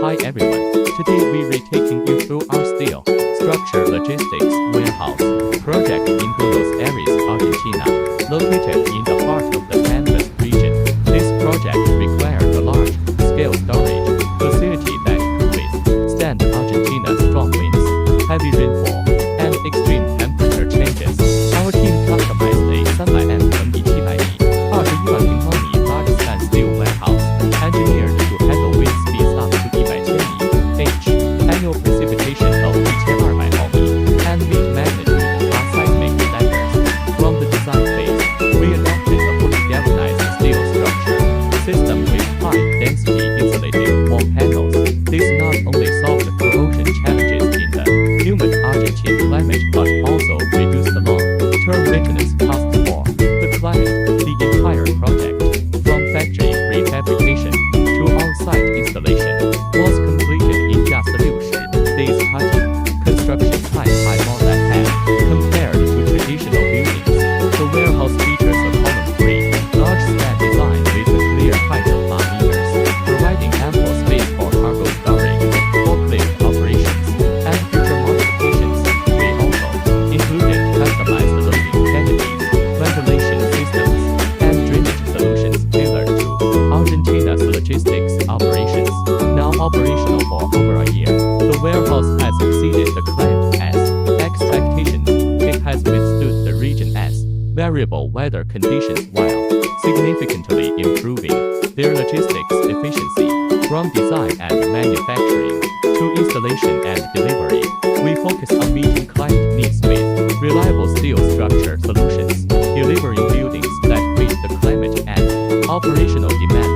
Hi everyone, today we're taking you through our steel structure logistics warehouse project in Buenos Aires, Argentina, located in the heart of the Andes region. This project required a large-scale storage facility that could withstand Argentina's strong winds, heavy rainfall, and extreme temperature changes. Our team customized a3,700米、21平方米 large-span steel warehouse, engineered to handle wind speeds up to 1,000米h, annual precipitation of 1,200毫米, and meet magnitude class seismic standards. From the design phase, we adopted a fully galvanized steel structure system with high-density insulated wall panels. This not only solved corrosion challenges in the humid Argentine climate but also reduced the long-term maintenance costs for the client. The entire project, from factory prefabrication to on-site installation, was completed in just 60 days, cutting construction time by more than half compared to traditional buildings. The warehouse features a column-free, large-span design with a clear height of 5 meters, providing ample space for cargo storage, forklift operations, and future modifications. We also included customized loading canopies, ventilation systems, and drainage solutions tailored to Argentina's logistics operations. Now operational for over a year, the warehouse has exceeded the client's expectations. It has withstood the region's variable weather conditions while significantly improving their logistics efficiency. From design and manufacturing to installation and delivery, we focus on meeting client needs with reliable steel structure solutions, delivering buildings that fit the climate and operational demands